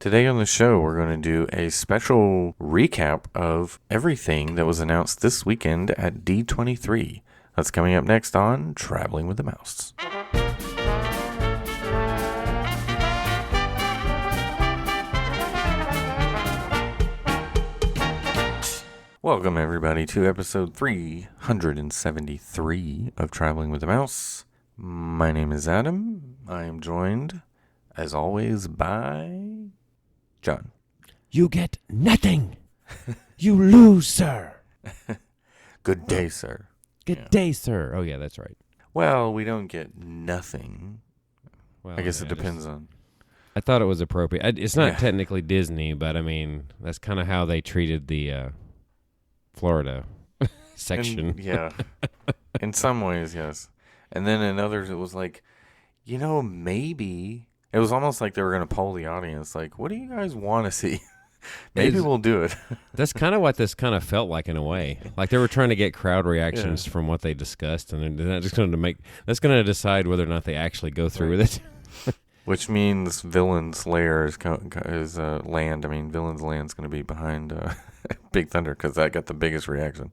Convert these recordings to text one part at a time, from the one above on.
Today on the show, we're going to do a special recap of everything that was announced this weekend at D23. That's coming up next on Traveling with the Mouse. Welcome, everybody, to episode 373 of Traveling with the Mouse. My name is Adam. I am joined, as always, by John. You get nothing. You lose, sir. Good day, sir. Good day, sir. Oh, yeah, that's right. Well, we don't get nothing. Well, I guess it depends on. I thought it was appropriate. It's not Yeah. technically Disney, but I mean, that's kind of how they treated the Florida section. Yeah. In some ways, yes. And then in others, it was like, maybe. It was almost like they were going to poll the audience. Like, what do you guys want to see? Maybe we'll do it. That's kind of what this kind of felt like in a way. Like they were trying to get crowd reactions from what they discussed, and they're just going to that's going to decide whether or not they actually go through with it. Which means Villain's Lair is land. I mean, Villain's Land's going to be behind Big Thunder because that got the biggest reaction.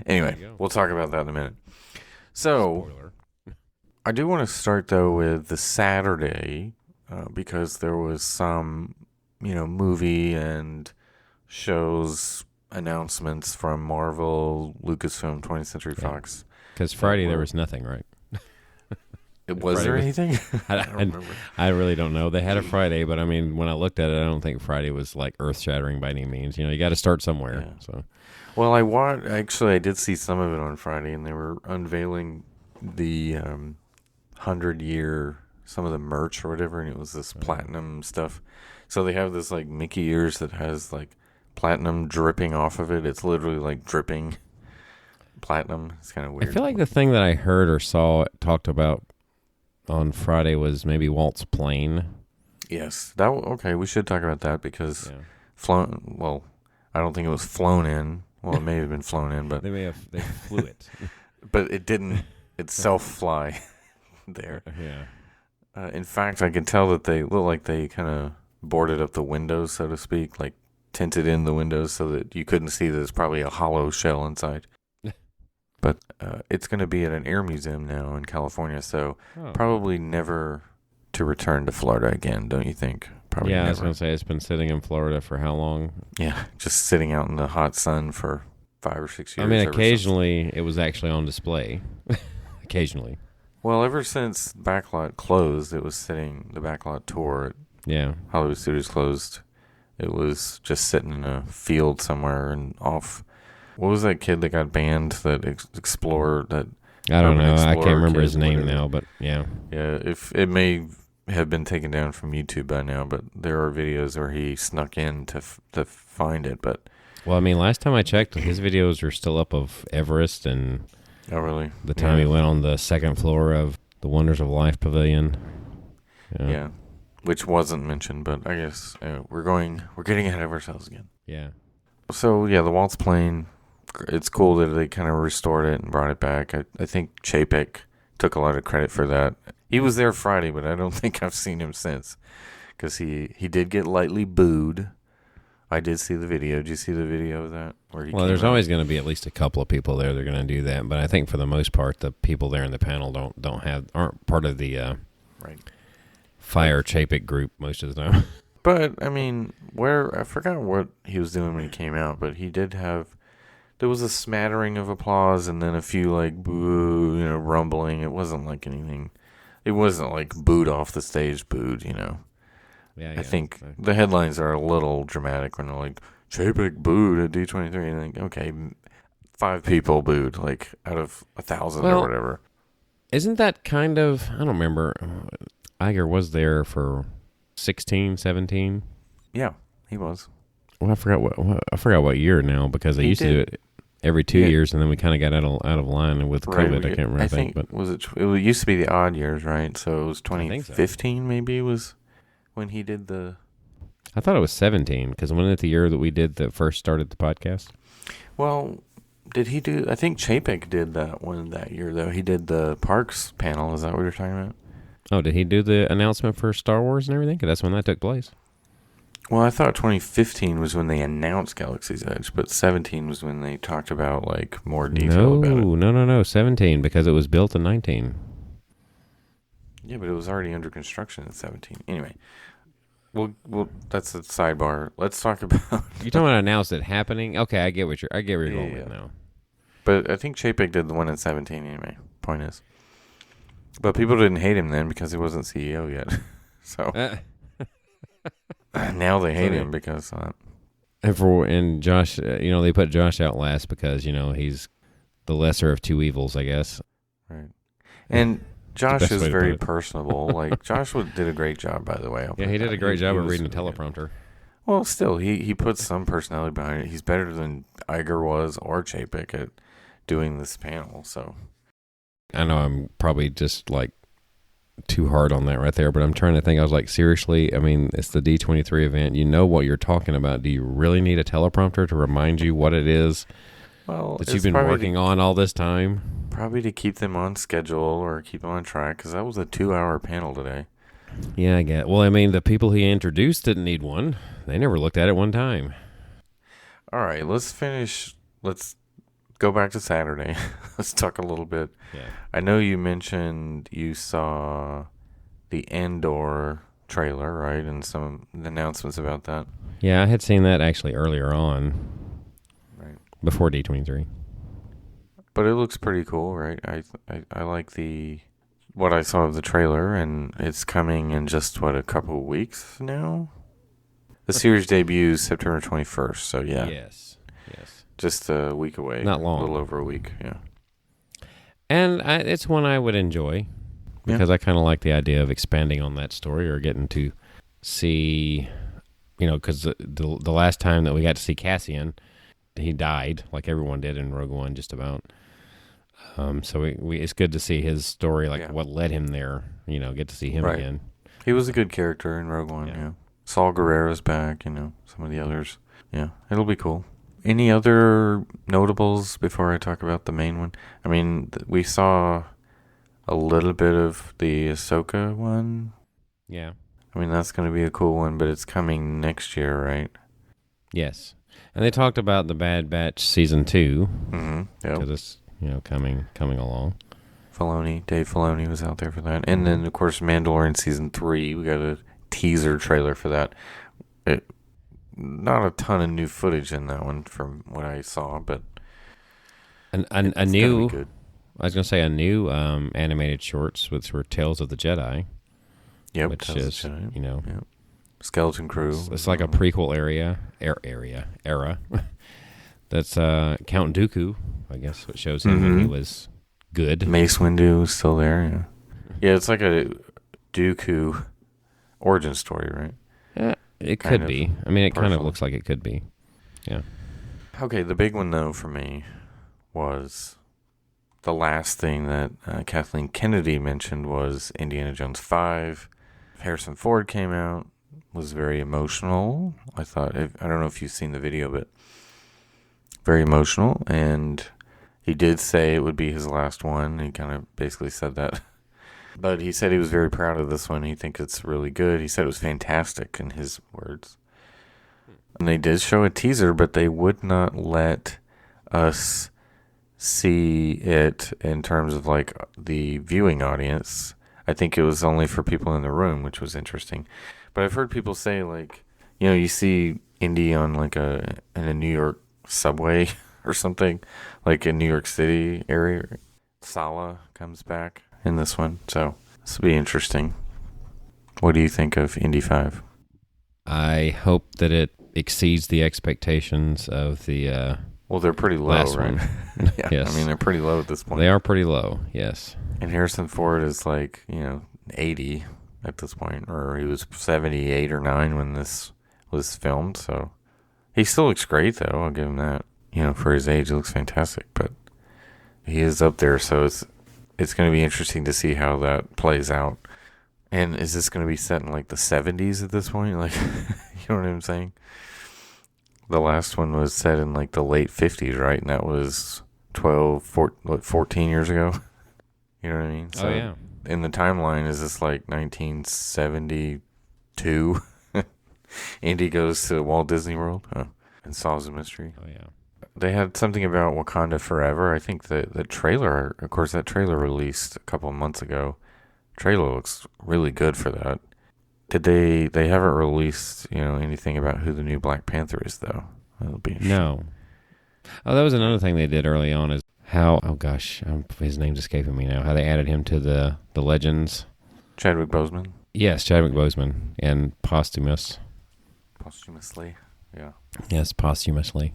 Anyway, we'll talk about that in a minute. So, Spoiler. I do want to start, though, with the Saturday because there was some, movie and shows announcements from Marvel, Lucasfilm, 20th Century Fox. Because Friday there was nothing, right? Was there anything? I don't remember. I really don't know. They had a Friday, but I mean, when I looked at it, I don't think Friday was like earth-shattering by any means. You got to start somewhere. Yeah. So, Well, I did see some of it on Friday, and they were unveiling the 100-year, some of the merch or whatever, and it was this platinum stuff. So they have this like Mickey ears that has like platinum dripping off of it. It's literally like dripping platinum. It's kind of weird. I feel like the thing that I heard or saw talked about on Friday was maybe Walt's plane. Yes. Okay, we should talk about that because flown. Well, I don't think it was flown in. Well, it may have been flown in, but they flew it. but it didn't itself fly there. Yeah. In fact, I could tell that they look like they kind of boarded up the windows, so to speak, like tinted in the windows so that you couldn't see that there's probably a hollow shell inside. But it's going to be at an air museum now in California, so probably never to return to Florida again, don't you think? Probably yeah, never. I was going to say it's been sitting in Florida for how long? Yeah, just sitting out in the hot sun for 5 or 6 years. I mean, occasionally it was actually on display. Occasionally. Well, ever since Backlot closed, it was sitting, the Backlot tour at Hollywood Studios closed. It was just sitting in a field somewhere and off. What was that kid that got banned that explored that? I don't know. I can't remember his name now, but yeah. Yeah, if it may have been taken down from YouTube by now, but there are videos where he snuck in to find it. But well, I mean, last time I checked, his videos are still up of Everest and oh, really? The time he went on the second floor of the Wonders of Life Pavilion. Yeah, which wasn't mentioned, but I guess we're getting ahead of ourselves again. Yeah. So yeah, the Waltz plane. It's cool that they kind of restored it and brought it back. I think Chapek took a lot of credit for that. He was there Friday, but I don't think I've seen him since because he did get lightly booed. I did see the video. Did you see the video of that? Well, there's always going to be at least a couple of people there that are going to do that, but I think for the most part, the people there in the panel aren't part of the Fire Chapek group most of the time. But I mean, I forgot what he was doing when he came out, but he did have. There was a smattering of applause and then a few like boo, rumbling. It wasn't like anything. It wasn't like booed off the stage, booed, Yeah, I think the headlines are a little dramatic when they're like, Chapek booed at D23. And like, okay, 5 people booed, like out of 1,000 or whatever. Isn't that kind of, I don't remember, Iger was there for 16, 17? Yeah, he was. Well, I forgot what year now because they used to do it every 2 years, and then we kind of got out of line with COVID. I can't remember. I think but it used to be the odd years, right? So it was 2015 maybe was when he did the. I thought it was 17 because wasn't it the year that we first started the podcast? Well, did he do? I think Chapek did that one that year though. He did the Parks panel. Is that what you're talking about? Oh, did he do the announcement for Star Wars and everything? Because that's when that took place. Well, I thought 2015 was when they announced Galaxy's Edge, but 17 was when they talked about like more detail about it. No, 17 because it was built in 19. Yeah, but it was already under construction in 17. Anyway, well, that's a sidebar. Let's talk about. You talking about announced it happening? Okay, I get where you're going with now. But I think Chapek did the one in 17 anyway. Point is, but people didn't hate him then because he wasn't CEO yet. So now they hate him because. And Josh, they put Josh out last because he's the lesser of two evils, I guess. Right, and Josh is very personable. Like Josh did a great job, by the way. Yeah, he did a great job of reading the teleprompter. Well, still, he puts some personality behind it. He's better than Iger was or Chapek at doing this panel. So I know I'm probably just like too hard on that right there, but I'm trying to think. I was like, seriously, I mean, it's the D23 event. You know what you're talking about. Do you really need a teleprompter to remind you what it is that you've been working on all this time? Probably to keep them on schedule or keep them on track, because that was a 2-hour panel today. Yeah, I get it. Well, I mean, the people he introduced didn't need one. They never looked at it one time. All right, let's finish. Let's go back to Saturday. Let's talk a little bit. Yeah. I know you mentioned you saw the Andor trailer, right? And some announcements about that. Yeah, I had seen that actually earlier on. Right. Before D23. But it looks pretty cool, right? I like what I saw of the trailer, and it's coming in just, a couple of weeks now? The series debuts September 21st, so yeah. Yes. Just a week away. Not long. A little over a week, yeah. And it's one I would enjoy because I kind of like the idea of expanding on that story or getting to see, because the last time that we got to see Cassian, he died, like everyone did in Rogue One, just about. So it's good to see his story, what led him there. Get to see him again. He was a good character in Rogue One. Yeah. Saul Guerrero's back. Some of the others. Yeah, it'll be cool. Any other notables before I talk about the main one? I mean, we saw a little bit of the Ahsoka one. Yeah. I mean, that's going to be a cool one, but it's coming next year, right? Yes. And they talked about the Bad Batch Season 2. Mm-hmm. Yeah. Because it's, coming along. Dave Filoni was out there for that. And then, of course, Mandalorian Season 3. We got a teaser trailer for that. Not a ton of new footage in that one from what I saw, but a new, I was going to say a new animated shorts, which were Tales of the Jedi. Yep. Which is, Yep. Skeleton Crew. It's like a prequel era. That's Count Dooku, I guess, what shows him when he was good. Mace Windu is still there, yeah. Yeah, it's like a Dooku origin story, right? Yeah. It could be. I mean, it kind of looks like it could be. Yeah. Okay, the big one, though, for me was the last thing that Kathleen Kennedy mentioned was Indiana Jones 5. Harrison Ford came out, was very emotional. I don't know if you've seen the video, but very emotional. And he did say it would be his last one. He kind of basically said that. But he said he was very proud of this one. He thinks it's really good. He said it was fantastic in his words. And they did show a teaser, but they would not let us see it in terms of the viewing audience. I think it was only for people in the room, which was interesting. But I've heard people say you see Indy on in a New York subway or something, like in New York City area. Sala comes back in this one, so this will be interesting. What do you think of Indy 5? I hope that it exceeds the expectations of the well, they're pretty low, right? Yeah, yes. I mean, they're pretty low at this point. They are pretty low, yes. And Harrison Ford is 80 at this point, or he was 78 or 9 when this was filmed, so he still looks great, though. I'll give him that. For his age, he looks fantastic, but he is up there, so it's going to be interesting to see how that plays out. And is this going to be set in the 70s at this point? You know what I'm saying? The last one was set in the late 50s, right? And that was 14 years ago. You know what I mean? So in the timeline, is this 1972? Andy goes to Walt Disney World and solves a mystery. Oh, yeah. They had something about Wakanda Forever. I think the trailer, of course, that trailer released a couple of months ago. Trailer looks really good for that. Did they haven't released, anything about who the new Black Panther is, though? That'll be no. Oh, that was another thing they did early on is how, oh gosh, his name's escaping me now, how they added him to the Legends. Chadwick Boseman? Yes, Chadwick Boseman, and posthumously, yeah. Yes, posthumously.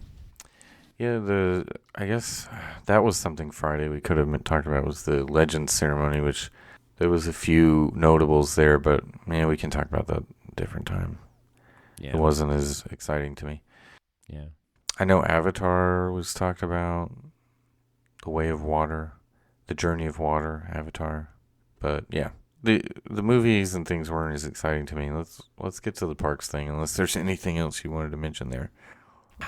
Yeah, I guess that was something Friday we could have talked about was the Legends ceremony, which there was a few notables there, but man, we can talk about that a different time. Yeah. It wasn't as exciting to me. Yeah. I know Avatar was talked about, The Way of Water, The Journey of Water, Avatar. But yeah, the movies and things weren't as exciting to me. Let's get to the parks thing, unless there's anything else you wanted to mention there.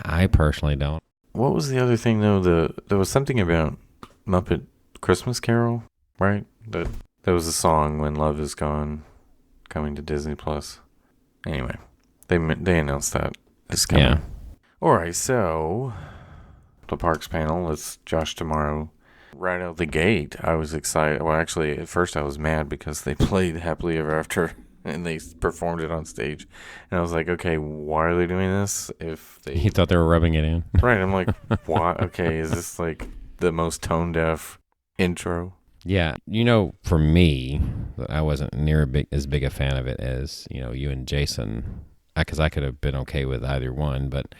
I personally don't. What was the other thing though? There was something about Muppet Christmas Carol, right? That was a song, When Love Is Gone, coming to Disney Plus. Anyway, they announced that it's coming. Yeah. All right, so the parks panel. It's Josh tomorrow. Right out the gate, I was excited. Well, actually, at first I was mad because they played Happily Ever After and they performed it on stage. And I was like, okay, why are they doing this? You thought they were rubbing it in? Right, I'm like, why? Okay, is this like the most tone-deaf intro? Yeah, for me, I wasn't as big a fan of it as, you and Jason, because I could have been okay with either one, but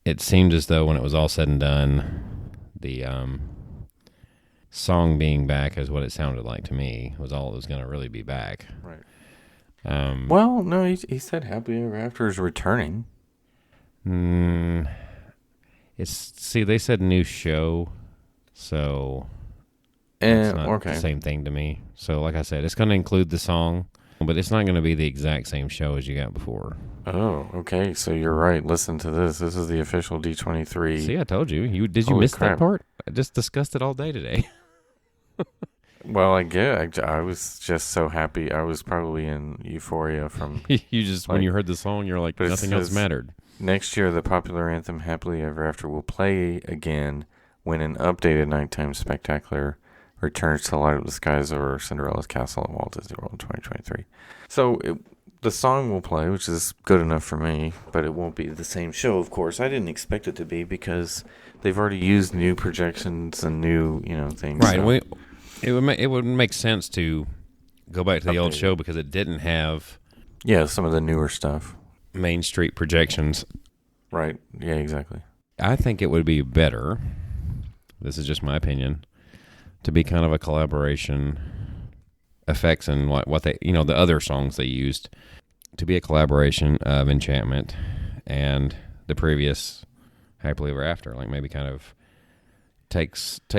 it seemed as though when it was all said and done, the song being back is what it sounded like to me, was all that was going to really be back. Right. Well, no, he said Happily Ever After is returning. They said new show, so it's not the same thing to me. So like I said, it's going to include the song, but it's not going to be the exact same show as you got before. Oh, okay. So you're right. Listen to this. This is the official D23. See, I told you. Did you miss that part? I just discussed it all day today. Well, I was just so happy. I was probably in euphoria from... You just, when you heard the song, you're like, nothing else mattered. Next year, the popular anthem Happily Ever After will play again when an updated nighttime spectacular returns to light up the skies over Cinderella's castle at Walt Disney World in 2023. So the song will play, which is good enough for me, but it won't be the same show, of course. I didn't expect it to be because they've already used new projections and new, things. Right. So. It would make sense to go back to the old show because it didn't have... Yeah, some of the newer stuff. Main Street projections. Right. Yeah, exactly. I think it would be better, this is just my opinion, to be kind of a collaboration, effects and what they, the other songs they used, to be a collaboration of Enchantment and the previous Happily Ever After, like maybe kind of take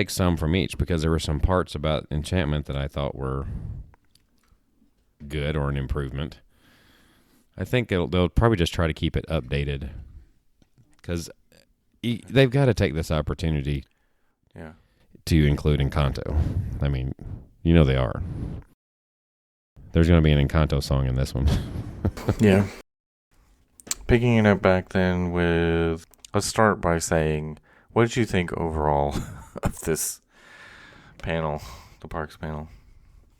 some from each, because there were some parts about Enchantment that I thought were good or an improvement. I think they'll probably just try to keep it updated, because they've got to take this opportunity to include Encanto. I mean, they are. There's going to be an Encanto song in this one. Yeah. Picking it up back then with... Let's start by saying, what did you think overall of this panel, the parks panel?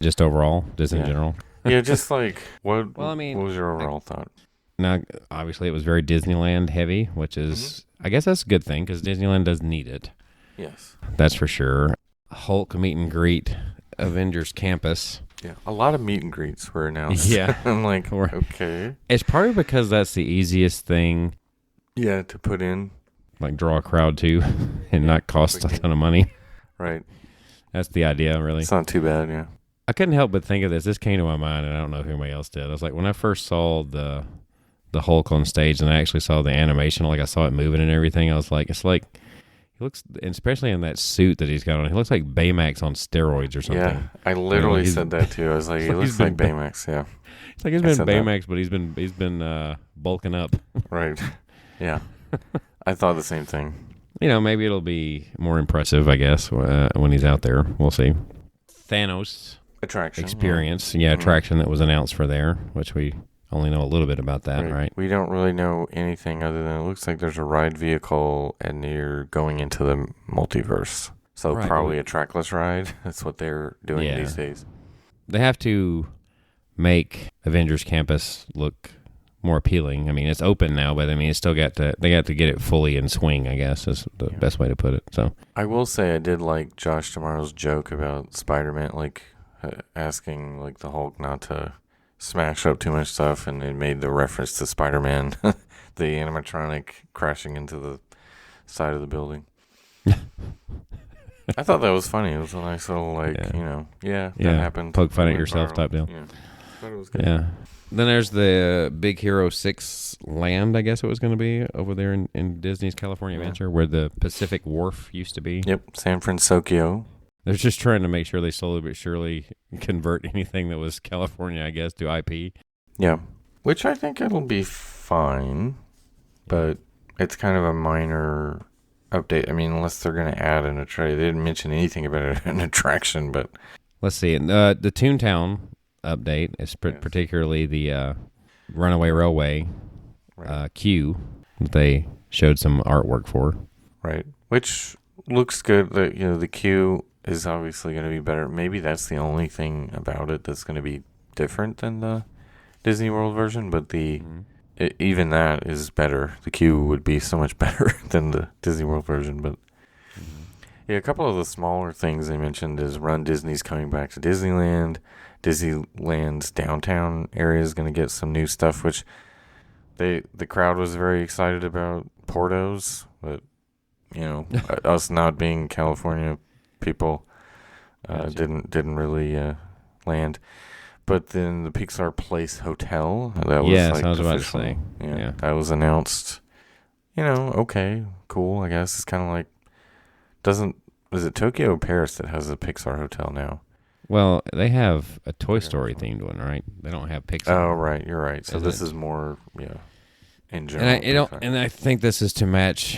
Just overall? Just in general? Yeah, just like, what was your overall thought? Now, obviously, it was very Disneyland heavy, which is, I guess that's a good thing, because Disneyland does need it. Yes. That's for sure. Hulk meet and greet, Avengers Campus. Yeah, a lot of meet and greets were announced. Yeah. I'm like, okay. It's probably because that's the easiest thing. Yeah, to put in. Like, draw a crowd to and not cost a ton of money. Right. That's the idea, really. It's not too bad, yeah. I couldn't help but think of this. This came to my mind, and I don't know if anybody else did. I was like, when I first saw the Hulk on stage and I actually saw the animation, like I saw it moving and everything, I was like, it's like, he looks, especially in that suit that he's got on, he looks like Baymax on steroids or something. Yeah, I literally said that too. I was like, he looks like Baymax, yeah. It's like he's been Baymax, but he's been bulking up. Right. Yeah. I thought the same thing. Maybe it'll be more impressive, I guess, when he's out there. We'll see. Thanos attraction experience, attraction that was announced for there, which only know a little bit about that, right? We don't really know anything other than it looks like there's a ride vehicle and you're going into the multiverse. So probably a trackless ride. That's what they're doing these days. They have to make Avengers Campus look more appealing. I mean, it's open now, but I mean, it's still they got to get it fully in swing, I guess is the best way to put it. So I will say I did like Josh Tomorrow's joke about Spider-Man, like asking like the Hulk not to smash up too much stuff, and it made the reference to Spider-Man, the animatronic crashing into the side of the building. I thought that was funny. It was a nice little, that happened. Poke fun at yourself type deal. Yeah. Thought it was good. Yeah. Then there's the Big Hero 6 land, I guess it was going to be, over there in Disney's California Adventure, where the Pacific Wharf used to be. Yep, San Francisco. They're just trying to make sure they slowly but surely convert anything that was California, I guess, to IP. Yeah, which I think it'll be fine, but it's kind of a minor update. I mean, unless they're going to add an attraction. They didn't mention anything about an attraction, but... Let's see. The Toontown update is particularly the Runaway Railway queue that they showed some artwork for. Right, which looks good. The queue is obviously going to be better. Maybe that's the only thing about it that's going to be different than the Disney World version, but even that is better. The queue would be so much better than the Disney World version, but a couple of the smaller things they mentioned is Run Disney's coming back to Disneyland. Disneyland's downtown area is going to get some new stuff, which the crowd was very excited about Portos, but us not being California people didn't really land. But then the Pixar Place Hotel, that was I was about to say. Yeah, that was announced. Okay, cool. I guess it's kind of like is it Tokyo or Paris that has a Pixar hotel now? Well, they have a Toy Story themed one, right? They don't have Pixar. Oh, right, you're right. So this is more, in general. And I think this is to match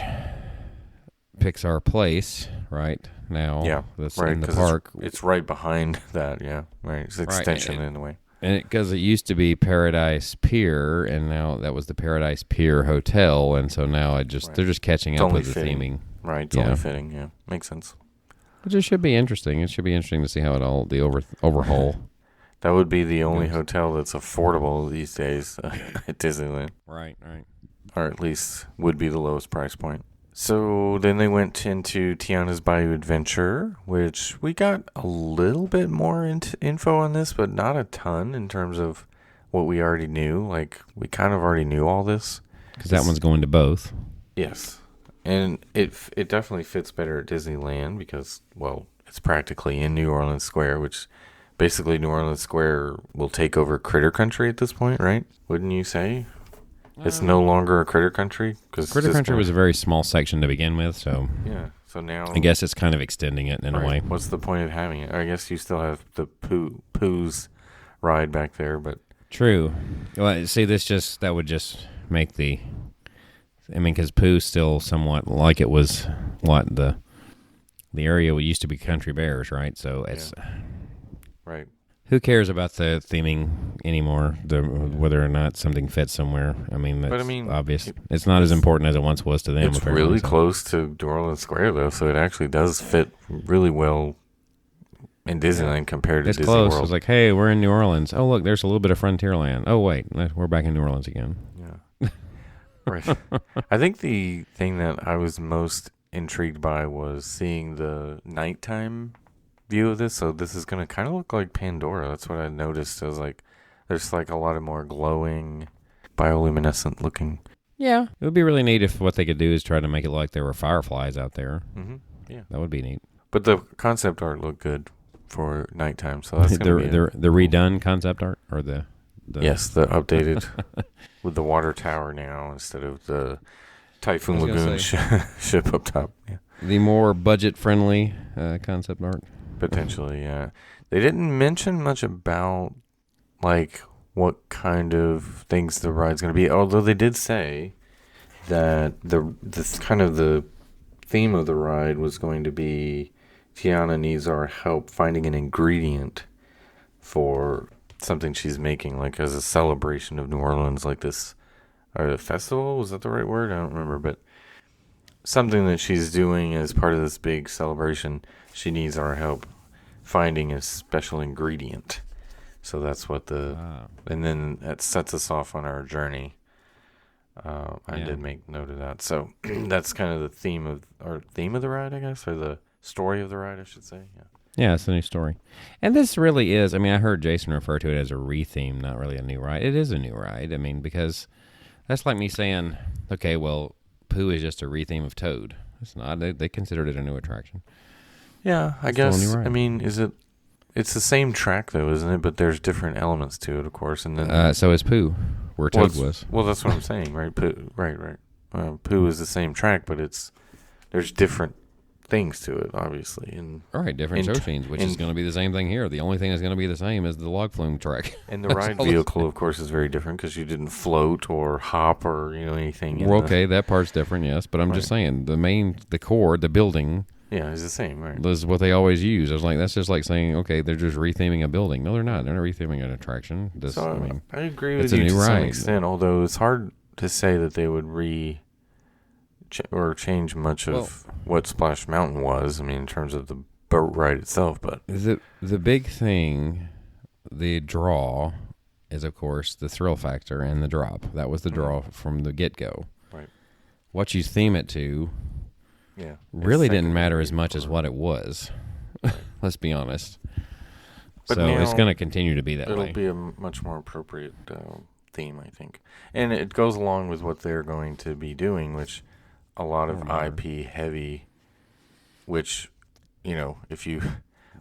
Pixar Place, right? Now, that's in the park. It's right behind that, right. It's an extension in a way. And because it used to be Paradise Pier, and now that was the Paradise Pier Hotel, and so now they're just catching up with the theming. Right, it's only fitting, makes sense. Which it should be interesting. It should be interesting to see how the overhaul. That would be the only hotel that's affordable these days at Disneyland. Right. Or at least would be the lowest price point. So then they went into Tiana's Bayou Adventure, which we got a little bit more info on this, but not a ton in terms of what we already knew. Like, we kind of already knew all this. Because that one's going to both. Yes. And it definitely fits better at Disneyland because, it's practically in New Orleans Square, which basically New Orleans Square will take over Critter Country at this point, right? Wouldn't you say? It's no longer a Critter Country? Cause Critter Country was a very small section to begin with, so... Yeah, so now... I guess it's kind of extending it in a way. What's the point of having it? I guess you still have the Pooh's ride back there, but... True. Well, see, that would just make the... I mean, because Pooh's still somewhat like it was the area used to be Country Bears, right? So it's right. Who cares about the theming anymore? Whether or not something fits somewhere. I mean, that's obvious. It's not as important as it once was to them. It's really close to New Orleans Square, though, so it actually does fit really well in Disneyland compared to Disney close. World. It's like, hey, we're in New Orleans. Oh, look, there's a little bit of Frontierland. Oh, wait, we're back in New Orleans again. Yeah. Right. I think the thing that I was most intrigued by was seeing the nighttime view of this. So this is going to kind of look like Pandora. That's what I noticed. I was like, there's like a lot of more glowing, bioluminescent looking. Yeah. It would be really neat if what they could do is try to make it look like there were fireflies out there. Mm-hmm. Yeah. That would be neat. But the concept art looked good for nighttime. So that's going to be the redone concept art or the yes, the updated with the water tower now instead of the Typhoon Lagoon ship up top. Yeah. The more budget-friendly concept art. Potentially, yeah. They didn't mention much about, like, what kind of things the ride's going to be, although they did say that this kind of the theme of the ride was going to be Tiana needs our help finding an ingredient for something she's making, like as a celebration of New Orleans, like this, or a festival. Was that the right word? I don't remember, but something that she's doing as part of this big celebration. She needs our help finding a special ingredient. So that's what and then that sets us off on our journey. I did make note of that. So that's kind of the theme of the ride, I guess, or the story of the ride, I should say. Yeah. Yeah, it's a new story. And this really is, I mean, I heard Jason refer to it as a re-theme, not really a new ride. It is a new ride. I mean, because that's like me saying, okay, well, Pooh is just a re-theme of Toad. It's not. They considered it a new attraction. Yeah, I guess. I mean, it's the same track, though, isn't it? But there's different elements to it, of course. And then so is Pooh, where Toad was. Well, that's what I'm saying, right? Pooh, right. Pooh is the same track, but there's different things to it, obviously. And different show scenes, which is going to be the same thing here. The only thing that's going to be the same is the log flume track. And the ride vehicle, of course, is very different because you didn't float or hop or anything. Well, okay, that part's different, yes. But I'm just saying, the core, the building... Yeah, it's the same, right? This is what they always use. I was like, that's just like saying, okay, they're just retheming a building. No, they're not. They're not retheming an attraction. I agree with you to some extent, although it's hard to say that they would change much of what Splash Mountain was. I mean, in terms of the boat ride itself, but the big thing, the draw, is of course the thrill factor and the drop. That was the draw from the get-go. Right. What you theme it to. Yeah, really didn't matter as much as what it was. Right. Let's be honest. But so it's going to continue to be that way. It'll be a much more appropriate theme, I think. And it goes along with what they're going to be doing, which a lot of IP heavy, which, if you...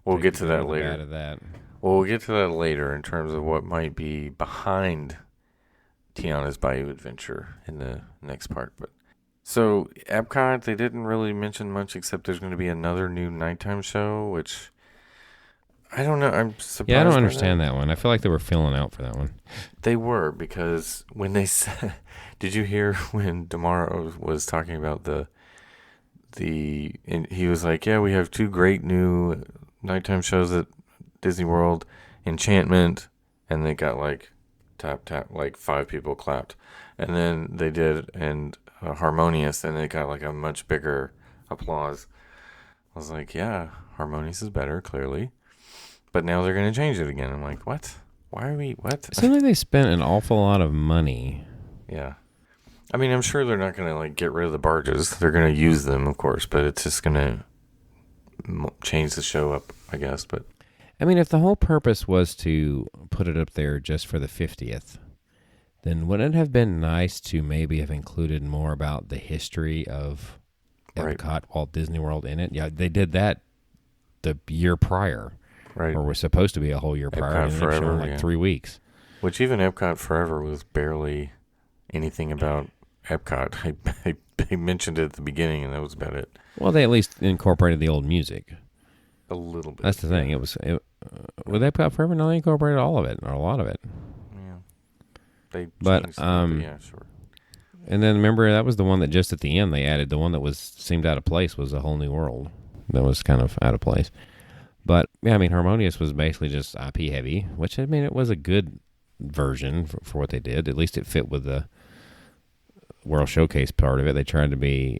We'll get to that later. Well, we'll get to that later in terms of what might be behind Tiana's Bayou Adventure in the next part, but... So, Epcot, they didn't really mention much except there's going to be another new nighttime show, which I don't know. I'm surprised. Yeah, I don't understand that one. I feel like they were filling out for that one. They were, because when they said, did you hear when Damaro was talking about and he was like, yeah, we have 2 great new nighttime shows at Disney World, Enchantment, and they got like tap, like 5 people clapped. And then they did, and Harmonious, and they got like a much bigger applause. I was like, yeah, Harmonious is better, clearly. But now they're going to change it again. I'm like, what? Why are we, what? It seems like they spent an awful lot of money. Yeah. I mean, I'm sure they're not going to like get rid of the barges. They're going to use them, of course, but it's just going to change the show up, I guess. But I mean, if the whole purpose was to put it up there just for the 50th, then wouldn't it have been nice to maybe have included more about the history of Epcot, Walt Disney World in it? Yeah, they did that the year prior, right? Or was supposed to be a whole year prior, and it showed like 3 weeks. Which even Epcot Forever was barely anything about Epcot. I mentioned it at the beginning, and that was about it. Well, they at least incorporated the old music a little bit. That's the thing. With Epcot Forever, no, they incorporated all of it or a lot of it. Yeah, sure. And then remember, that was the one that just at the end they added. The one that seemed out of place was A Whole New World. That was kind of out of place. But yeah, I mean, Harmonious was basically just IP heavy, which I mean, it was a good version for what they did. At least it fit with the World Showcase part of it. They tried to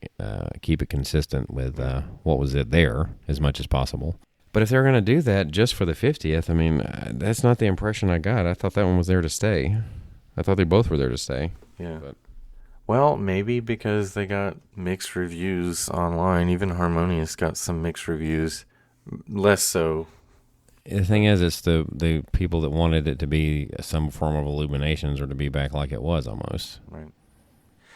keep it consistent with what was it there as much as possible. But if they're going to do that just for the 50th, I mean, that's not the impression I got. I thought that one was there to stay. I thought they both were there to stay. Yeah. Well, maybe because they got mixed reviews online. Even Harmonious got some mixed reviews. Less so. The thing is, it's the people that wanted it to be some form of Illuminations or to be back like it was almost. Right.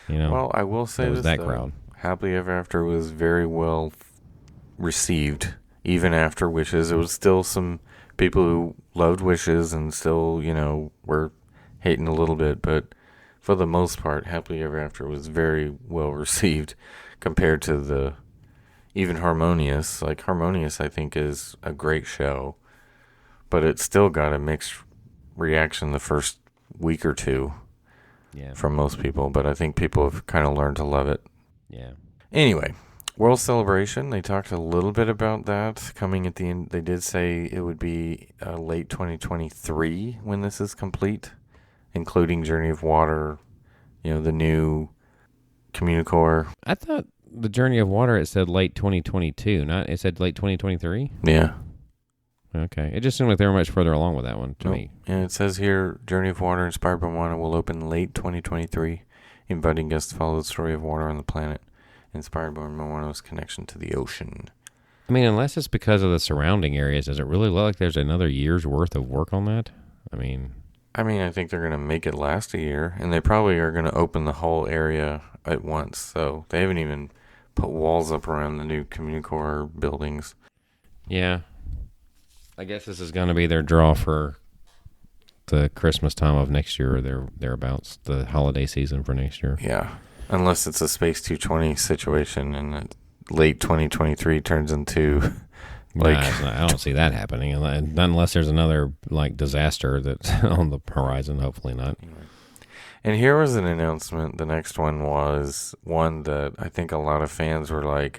Well, I will say this, that crowd. Happily Ever After was very well received. Even after Wishes, there was still some people who loved Wishes and still, were hating a little bit, but for the most part, Happily Ever After was very well received compared to even Harmonious. Like, Harmonious, I think, is a great show, but it still got a mixed reaction the first week or two from most people, but I think people have kind of learned to love it. Yeah. Anyway, World Celebration, they talked a little bit about that coming at the end. They did say it would be late 2023 when this is complete, including Journey of Water, the new Communicore. I thought the Journey of Water, it said late 2022, it said late 2023? Yeah. Okay. It just seemed like they were much further along with that one to me. And it says here, Journey of Water inspired by Moana will open late 2023, inviting guests to follow the story of water on the planet, inspired by Moana's connection to the ocean. I mean, unless it's because of the surrounding areas, does it really look like there's another year's worth of work on that? I think they're going to make it last a year, and they probably are going to open the whole area at once. So they haven't even put walls up around the new Communicore buildings. Yeah. I guess this is going to be their draw for the Christmas time of next year, or thereabouts, the holiday season for next year. Yeah. Unless it's a Space 220 situation and late 2023 turns into I don't see that happening unless there's another disaster that's on the horizon. Hopefully not. And here was an announcement. The next one was one that I think a lot of fans were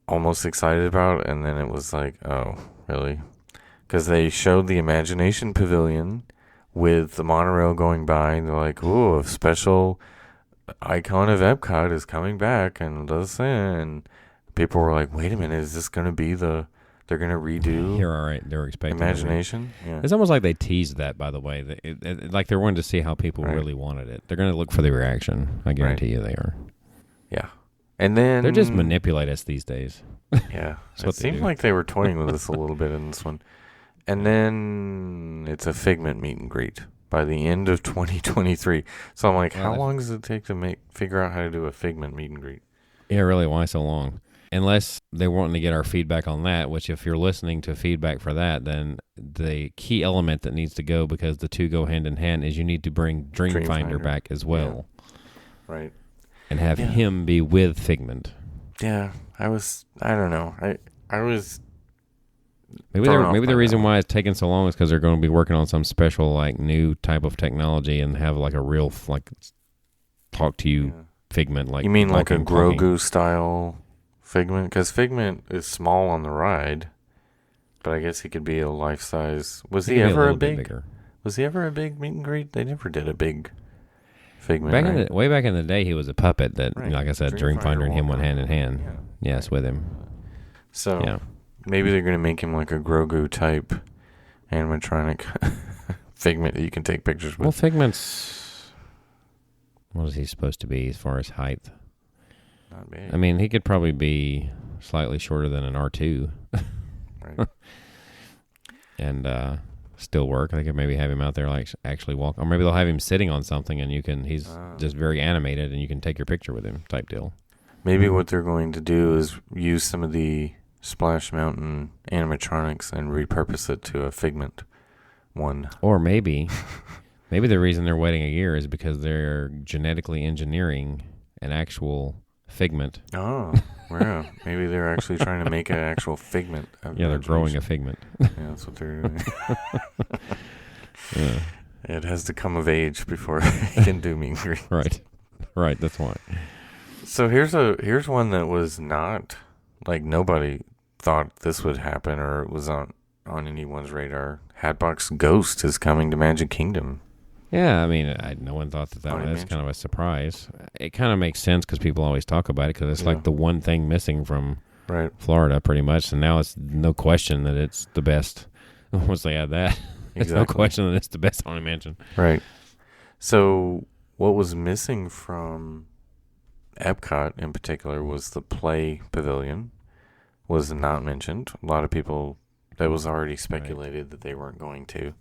almost excited about, and then it was oh, really? Because they showed the Imagination Pavilion with the monorail going by, and they're like, "Ooh, a special icon of Epcot is coming back," and and people were like, "Wait a minute, is this going to be they're going to redo?" You're all right. They're expecting Imagination. Yeah. It's almost like they teased that. By the way, like they're wanting to see how people really wanted it. They're going to look for the reaction. I guarantee you, they are. Yeah, and then they're just manipulate us these days. Yeah, it seemed like they were toying with us a little bit in this one. And then it's a Figment meet and greet by the end of 2023. So I'm like, how long does it take to figure out how to do a Figment meet and greet? Yeah, really, why so long? Unless they're wanting to get our feedback on that, which if you're listening to feedback for that, then the key element that needs to go, because the two go hand in hand, is you need to bring Dreamfinder back as well. Yeah. Right. And have him be with Figment. Yeah, I don't know. I was maybe the reason why it's taking so long is because they're going to be working on some special new type of technology and have a real talk to you Figment. You mean like a Grogu style Figment? Because Figment is small on the ride, but I guess he could be a life size. Was he ever a big? Was he ever a big meet and greet? They never did a big Figment. Way back in the day, he was a puppet that, like I said, Dreamfinder and him went hand in hand. Yeah. Yes, with him. So maybe they're going to make him like a Grogu type animatronic Figment that you can take pictures with. Well, Figment's, what is he supposed to be as far as height? Not big. I mean, he could probably be slightly shorter than an R2. Right. And still work. I could maybe have him out there actually walk, or maybe they'll have him sitting on something and he's just very animated and you can take your picture with him type deal. Maybe what they're going to do is use some of the Splash Mountain animatronics and repurpose it to a Figment one. Or maybe the reason they're waiting a year is because they're genetically engineering an actual Figment. Oh, wow. Maybe they're actually trying to make an actual Figment. Yeah, they're growing a Figment. Yeah, that's what they're doing. Yeah. It has to come of age before it can do meet and greet. Right, that's why. So here's one that was not, nobody thought this would happen or it was on anyone's radar. Hatbox Ghost is coming to Magic Kingdom. Yeah, I mean, no one thought that was kind of a surprise. It kind of makes sense because people always talk about it because it's like the one thing missing from Florida pretty much. And now it's no question that it's the best. Once they add that, it's no question that it's the best Haunted Mansion. Right. So what was missing from Epcot in particular was the Play Pavilion. Was not mentioned. A lot of people, that was already speculated that they weren't going to.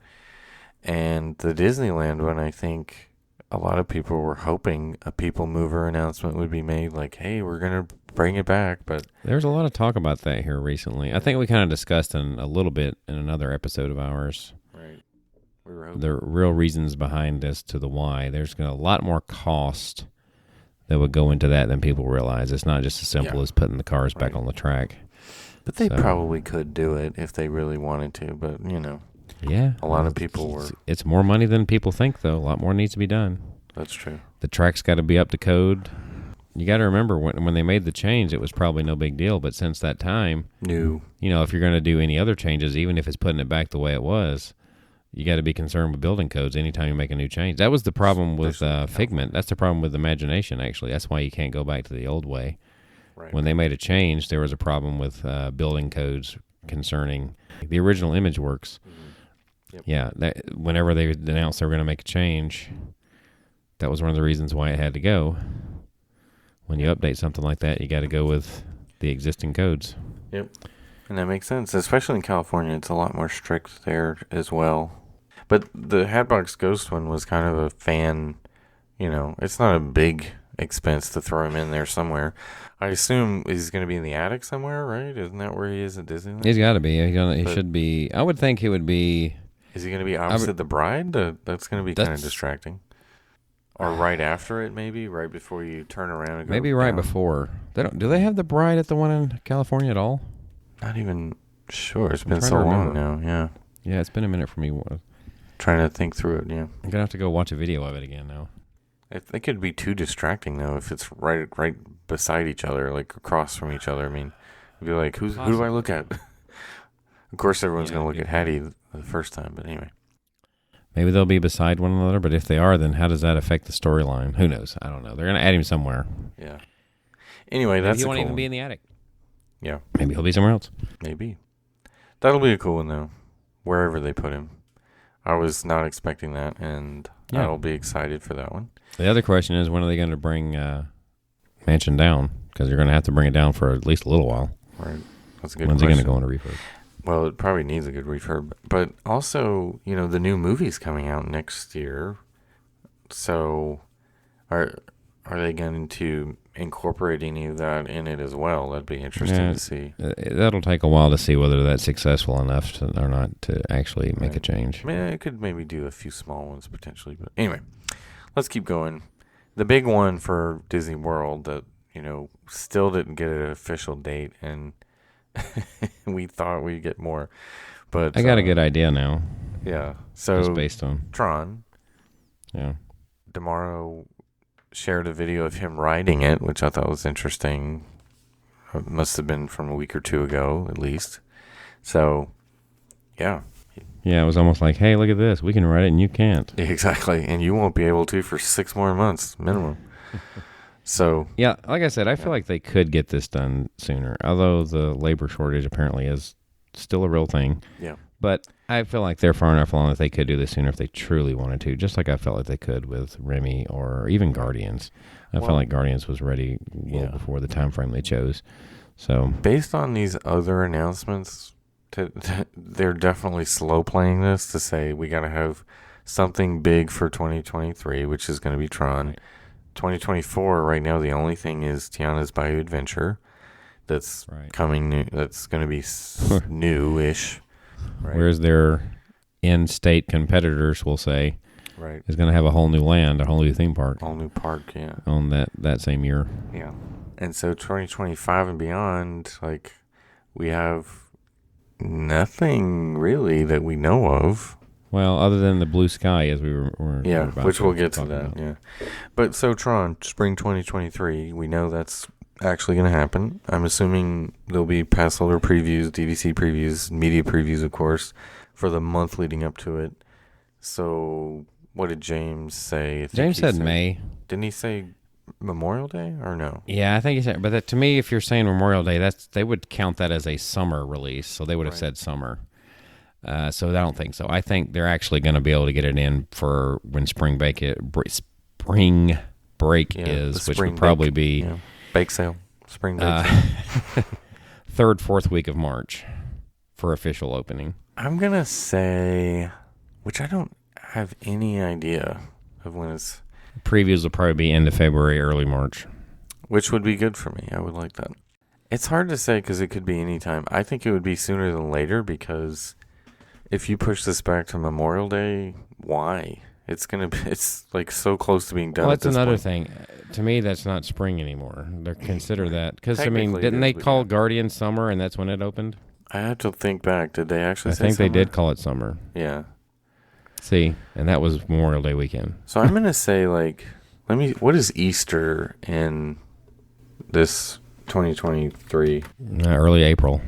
And the Disneyland one, I think a lot of people were hoping a People Mover announcement would be made, hey, we're going to bring it back. But there's a lot of talk about that here recently. I think we kind of discussed a little bit in another episode of ours. Right. We were hoping. The real reasons behind as to the why. There's a lot more cost that would go into that than people realize. It's not just as simple as putting the cars back on the track. But they probably could do it if they really wanted to, but, Yeah. A lot of people were. It's more money than people think, though. A lot more needs to be done. That's true. The track's got to be up to code. you got to remember when they made the change, it was probably no big deal. But since that time, if you're going to do any other changes, even if it's putting it back the way it was, you got to be concerned with building codes anytime you make a new change. That was the problem with Figment. That's the problem with Imagination, actually. That's why you can't go back to the old way. Right. When they made a change, there was a problem with building codes concerning the original ImageWorks. Yep. Yeah, whenever they announced they were going to make a change, that was one of the reasons why it had to go. When you update something like that, you got to go with the existing codes. Yep. And that makes sense, especially in California. It's a lot more strict there as well. But the Hatbox Ghost one was kind of a fan, it's not a big expense to throw him in there somewhere. I assume he's going to be in the attic somewhere, right? Isn't that where he is at Disneyland? He's got to be. He should be. I would think he would be. Is he going to be opposite the bride? That's going to be kind of distracting. Or right after it, maybe? Right before you turn around and go maybe right before. Do they have the bride at the one in California at all? Not even sure. It's been so long now, yeah. Yeah, it's been a minute for me. Trying to think through it, yeah. I'm going to have to go watch a video of it again now. It could be too distracting, though, if it's right beside each other, like across from each other. I mean, it'd be like, who do I look at? Of course, everyone's going to look at Hattie the first time, but anyway. Maybe they'll be beside one another, but if they are, then how does that affect the storyline? Who knows? I don't know. They're going to add him somewhere. Yeah. Anyway, maybe that's he a won't cool even one. be in the attic. Yeah. Maybe he'll be somewhere else. Maybe. That'll be a cool one, though, wherever they put him. I was not expecting that, and I'll be excited for that one. The other question is, when are they going to bring Mansion down? Because you're going to have to bring it down for at least a little while. Right. That's a good question. When's it going to go into refurb? Well, it probably needs a good refurb. But also, the new movie's coming out next year. So are they going to incorporate any of that in it as well? That'd be interesting to see. That'll take a while to see whether that's successful enough or not to actually make a change. I mean, it could maybe do a few small ones potentially. But anyway, let's keep going. The big one for Disney World that, still didn't get an official date, and we thought we'd get more. But I got a good idea now. Yeah. So just based on Tron. Yeah. Tomorrow shared a video of him riding it, which I thought was interesting. It must have been from a week or two ago, at least. So, yeah. Yeah, it was almost like, hey, look at this. We can ride it and you can't. Exactly. And you won't be able to for 6 more months minimum. So. Yeah, like I said, I feel like they could get this done sooner, although the labor shortage apparently is still a real thing. Yeah. But I feel like they're far enough along that they could do this sooner if they truly wanted to, just like I felt like they could with Remy or even Guardians. I felt like Guardians was ready before the time frame they chose. So based on these other announcements, they're definitely slow playing this to say we got to have something big for 2023, which is going to be Tron. Right. 2024, right now, the only thing is Tiana's Bayou Adventure. That's coming new. That's going to be new-ish. Right. Whereas their in-state competitors, we'll say, is going to have a whole new land, a whole new theme park. Whole new park, yeah. On that same year. Yeah. And so 2025 and beyond, we have nothing really that we know of. Well, other than the blue sky, as we were about which we'll get to that, about. Yeah. But so Tron, spring 2023, we know that's actually going to happen. I'm assuming there'll be pass holder previews, DVC previews, media previews, of course, for the month leading up to it. So what did James say? James said May. Didn't he say Memorial Day or no? Yeah, I think he said. But to me, if you're saying Memorial Day, they would count that as a summer release, so they would have said summer. So I don't think so. I think they're actually going to be able to get it in for when spring break is, which would probably be bake sale, spring bake sale. Third, fourth week of March for official opening. I'm gonna say, which I don't have any idea of when it's. Previews will probably be end of February, early March. Which would be good for me. I would like that. It's hard to say because it could be any time. I think it would be sooner than later because if you push this back to Memorial Day, why? It's so close to being done. Well, that's another thing. To me, that's not spring anymore. They consider that because didn't they call Guardian summer and that's when it opened? I have to think back. Did they actually? I think they did call it summer. Yeah. See, and that was Memorial Day weekend. So I'm gonna say what is Easter in this 2023? Early April.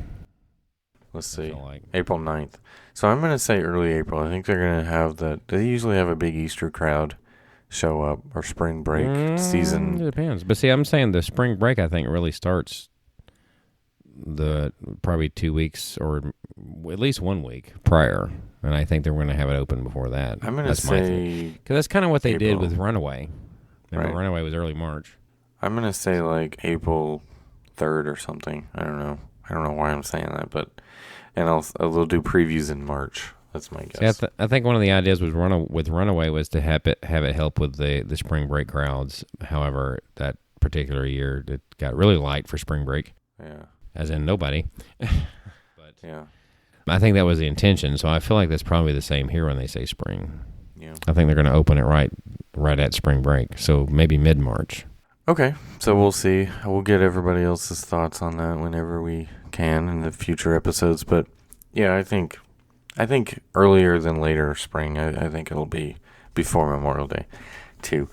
Let's see. April 9th. So I'm going to say early April. I think they're going to have they usually have a big Easter crowd show up, or spring break season. It depends. But see, I'm saying the spring break, I think, really starts probably 2 weeks or at least 1 week prior. And I think they're going to have it open before that. I'm going to say... Because that's kind of what they April. did with Runaway. Remember, Right. Runaway was early March. I'm going to say like April 3rd or something. I don't know. I don't know why I'm saying that, but... And they'll do previews in March. That's my guess. See, I think one of the ideas with Runaway was to have it help with the spring break crowds. However, that particular year, it got really light for spring break. Yeah. As in nobody. But yeah. I think that was the intention, so I feel like that's probably the same here when they say spring. Yeah. I think they're going to open it right at spring break, so maybe mid-March. Okay, so we'll see. We'll get everybody else's thoughts on that whenever we can in the future episodes. But yeah, I think earlier than later spring. I think it'll be before Memorial Day, too.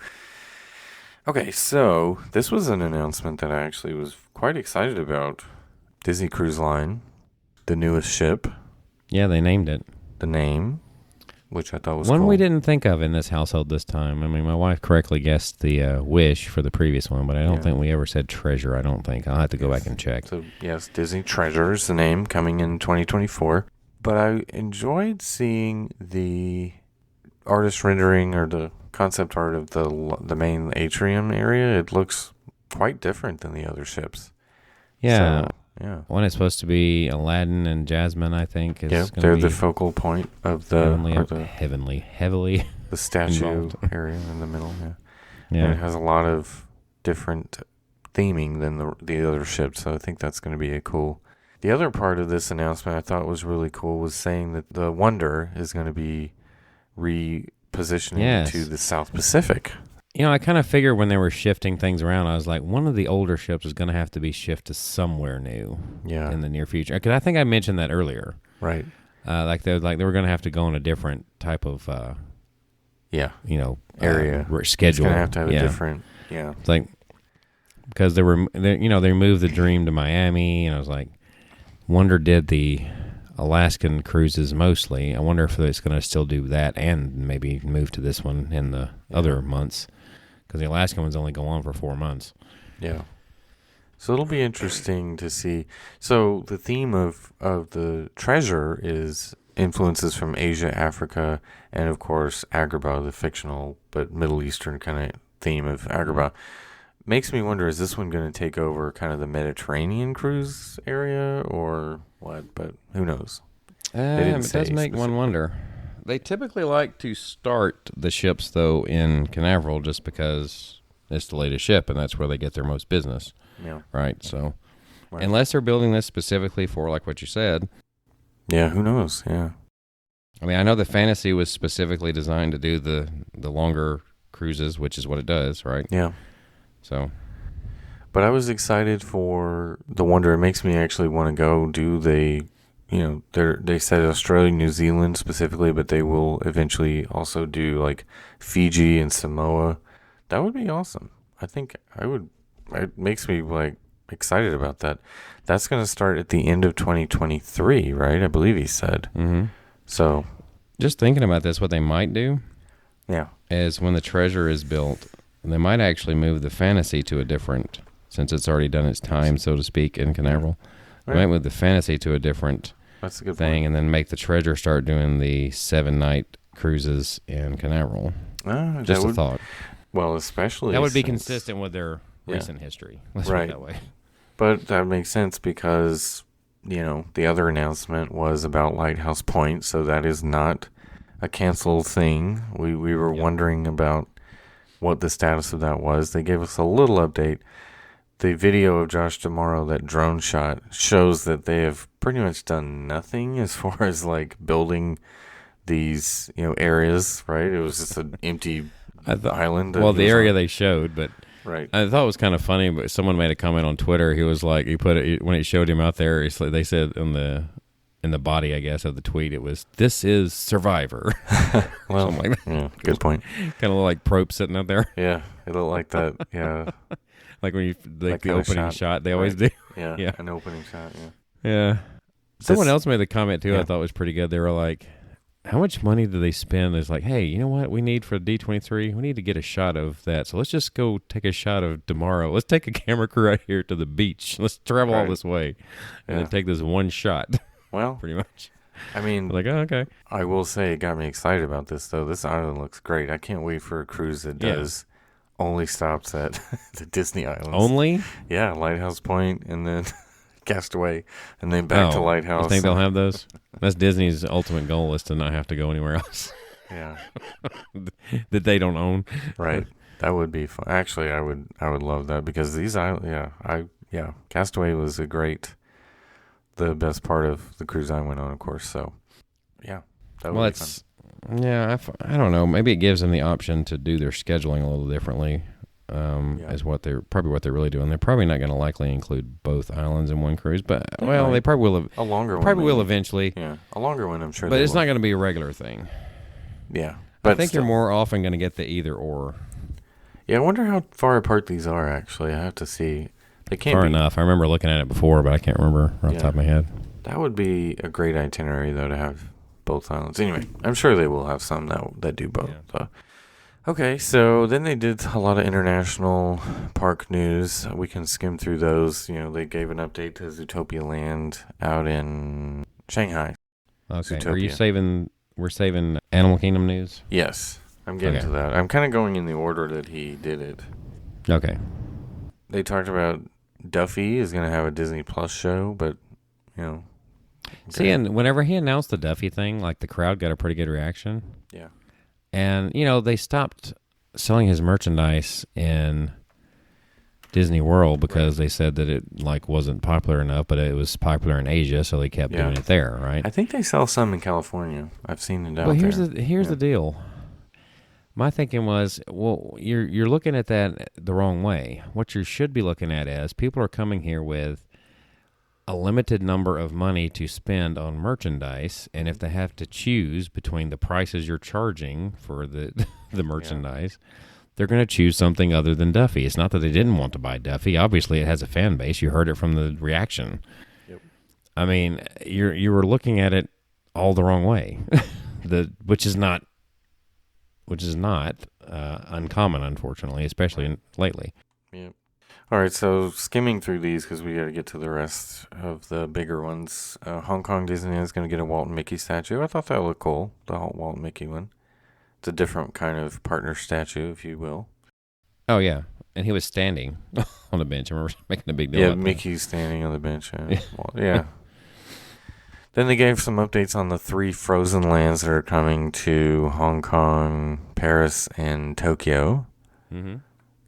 Okay, so this was an announcement that I actually was quite excited about. Disney Cruise Line, the newest ship. Yeah, they named it. The name, which I thought was one cool. We didn't think of in this household this time. I mean, my wife correctly guessed the Wish for the previous one, but I don't think we ever said Treasure. I don't think. I'll have to go back and check. So, yes, Disney Treasure is the name, coming in 2024. But I enjoyed seeing the artist rendering, or the concept art of the main atrium area. It looks quite different than the other ships. Yeah. So, yeah. One is supposed to be Aladdin and Jasmine, I think. They're the focal point of heavily the statue involved. area in the middle. Yeah. Yeah. And it has a lot of different theming than the other ships, so I think that's going to be cool. The other part of this announcement I thought was really cool was saying that the Wonder is going to be repositioning to the South Pacific. You know, I kind of figured when they were shifting things around, I was like, one of the older ships is going to have to be shifted to somewhere new in the near future. Because I think I mentioned that earlier. Right. Like they were going to have to go on a different type of, area. schedule. It's going to have a different, It's like, because they moved the Dream to Miami, and I was like, Wonder did the Alaskan cruises mostly. I wonder if it's going to still do that and maybe move to this one in the other months, because the Alaskan ones only go on for 4 months. Yeah. So it'll be interesting to see. So the theme of the Treasure is influences from Asia, Africa, and of course Agrabah, the fictional but Middle Eastern kind of theme of Agrabah. Makes me wonder, is this one going to take over kind of the Mediterranean cruise area or what? But who knows? It does make one wonder. They typically like to start the ships, though, in Canaveral just because it's the latest ship, and that's where they get their most business. Yeah. Right? So, unless they're building this specifically for, like what you said. Yeah, who knows? Yeah. I mean, I know the Fantasy was specifically designed to do the longer cruises, which is what it does, right? Yeah. So, but I was excited for the Wonder. It makes me actually want to go do they said Australia, New Zealand specifically, but they will eventually also do like Fiji and Samoa. That would be awesome. I think it makes me like excited about that. That's going to start at the end of 2023, right? I believe he said. Mm-hmm. So, just thinking about this, what they might do, is when the Treasure is built, they might actually move the Fantasy to a different, since it's already done its time, so to speak, in Canaveral. They might move the Fantasy to a different that's a good thing, point. and then make the Treasure start doing the 7-night cruises in Canaveral. Just a thought. Well, especially that would be consistent with their recent history. Let's put it that way. But that makes sense because, the other announcement was about Lighthouse Point, so that is not a canceled thing. We were wondering about what the status of that was. They gave us a little update. The video of Josh D'Amaro, that drone shot, shows that they have pretty much done nothing as far as like building these, areas, right? It was just an empty island. Well, the area they showed, but right. I thought it was kind of funny, but someone made a comment on Twitter. He was like, when he showed him out there, they said in the body, I guess, of the tweet, it was, "This is Survivor." Well, like that. Yeah, good point. Kind of like Probe sitting up there. Yeah, it looked like that. Yeah. Like when you the opening shot, they always do. Yeah, an opening shot. Yeah. Someone else made the comment too. I thought was pretty good. They were like, "How much money do they spend?" It's like, "Hey, you know what? We need for D23. We need to get a shot of that. So let's just go take a shot of tomorrow. Let's take a camera crew out here to the beach. Let's travel all this way, and then take this one shot." Well, pretty much. I mean, like, oh, okay. I will say it got me excited about this, though. This island looks great. I can't wait for a cruise that does only stops at the Disney Islands. Only? Yeah, Lighthouse Point and then Castaway and then back to Lighthouse. You think they'll have those? That's Disney's ultimate goal is to not have to go anywhere else. Yeah. That they don't own. Right. That would be fun. Actually, I would love that because these islands, Castaway was the best part of the cruise I went on, of course. So, yeah, that would be fun. Yeah, I don't know. Maybe it gives them the option to do their scheduling a little differently. Is what they're really doing. They're probably not going to likely include both islands in one cruise, but they probably will. A longer one. Probably will eventually. Yeah, a longer one, I'm sure. But it's not going to be a regular thing. Yeah, but I think you're more often going to get the either or. Yeah, I wonder how far apart these are. Actually, I have to see. They can't far be enough. I remember looking at it before, but I can't remember off the top of my head. That would be a great itinerary, though, to have both islands. Anyway, I'm sure they will have some that do both. Yeah. So. Okay, so then they did a lot of international park news. We can skim through those. You know, they gave an update to Zootopia Land out in Shanghai. Okay, we're saving Animal Kingdom news? Yes, I'm getting to that. I'm kind of going in the order that he did it. Okay. They talked about Duffy is going to have a Disney Plus show, but, you know. See, and whenever he announced the Duffy thing, like the crowd got a pretty good reaction. Yeah. And, you know, they stopped selling his merchandise in Disney World because they said that it, like, wasn't popular enough, but it was popular in Asia, so they kept doing it there, right? I think they sell some in California. I've seen it out there. Well, here's the deal. My thinking was, well, you're looking at that the wrong way. What you should be looking at is people are coming here with a limited number of money to spend on merchandise, and if they have to choose between the prices you're charging for the merchandise, they're going to choose something other than Duffy. It's not that they didn't want to buy Duffy. Obviously, it has a fan base. You heard it from the reaction. Yep. I mean, you were looking at it all the wrong way, which is not uncommon, unfortunately, especially lately. Yep. All right, so skimming through these because we got to get to the rest of the bigger ones. Hong Kong Disneyland is going to get a Walt and Mickey statue. I thought that looked cool, the Walt and Mickey one. It's a different kind of partner statue, if you will. Oh, yeah. And he was standing on the bench. I remember making a big deal about Mickey's standing on the bench. Yeah. Then they gave some updates on the 3 Frozen lands that are coming to Hong Kong, Paris, and Tokyo. Mm-hmm.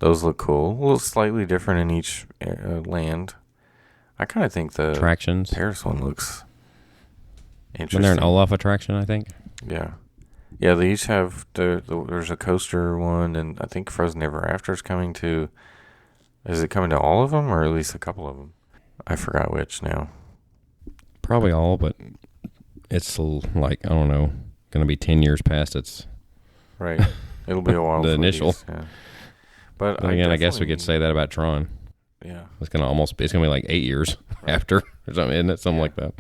Those look cool. A little slightly different in each land. I kind of think the attractions. Paris one looks interesting. Isn't there an Olaf attraction, I think? Yeah. Yeah, they each have, there's a coaster one, and I think Frozen Ever After is coming to, is it coming to all of them, or at least a couple of them? I forgot which now. Probably all, but it's like, I don't know, going to be 10 years past its... Right. It'll be a while. The initial. These, yeah. But again, I guess we could say that about Tron. Yeah. It's going to be like 8 years after, or something, isn't it? Something like that.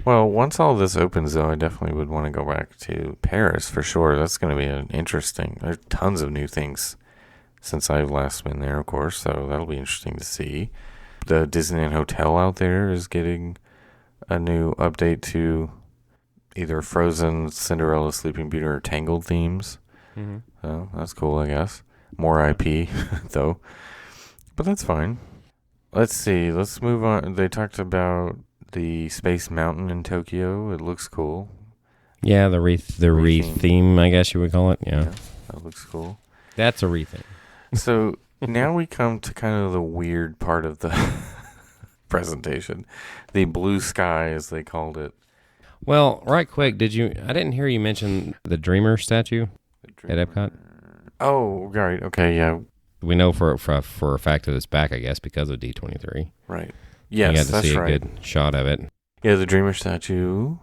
Well, once all this opens, though, I definitely would want to go back to Paris for sure. That's going to be an interesting. There's tons of new things since I've last been there, of course, so that'll be interesting to see. The Disneyland Hotel out there is getting a new update to either Frozen, Cinderella, Sleeping Beauty, or Tangled themes. Mm-hmm. So that's cool, I guess. More IP, though. But that's fine. Let's see. Let's move on. They talked about the Space Mountain in Tokyo. It looks cool. Yeah, the re-theme, I guess you would call it. Yeah, that looks cool. That's a re-theme. So now we come to kind of the weird part of the presentation. The blue sky, as they called it. Well, right quick, I didn't hear you mention the Dreamer statue at Epcot? Oh, right. Okay, yeah. We know for a fact that it's back, I guess, because of D23. Right. Yes, you got to see a good shot of it. Yeah, the Dreamer statue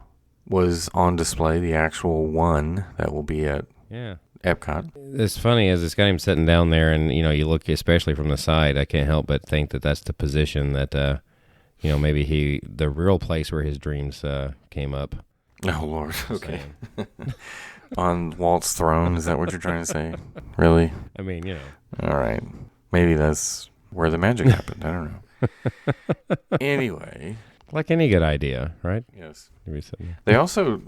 was on display, the actual one that will be at Yeah. Epcot. It's funny as it's got him sitting down there, and you look, especially from the side, I can't help but think that that's the position that maybe the real place where his dreams came up. Oh Lord. Okay. On Walt's throne, is that what you're trying to say? Really? I mean, All right. Maybe that's where the magic happened. I don't know. Anyway. Like any good idea, right? Yes. They also,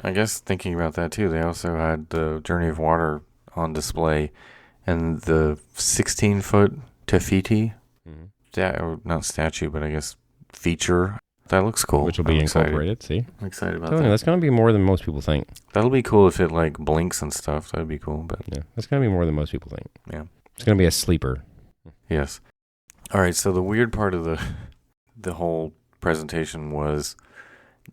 I guess thinking about that too, they also had the Journey of Water on display and the 16-foot Tafiti, or not statue, but I guess feature. That looks cool. Which will be incorporated, see? I'm excited about that. That's going to be more than most people think. That'll be cool if it blinks and stuff. That'd be cool. But yeah, that's going to be more than most people think. Yeah. It's going to be a sleeper. Yes. All right, so the weird part of the whole presentation was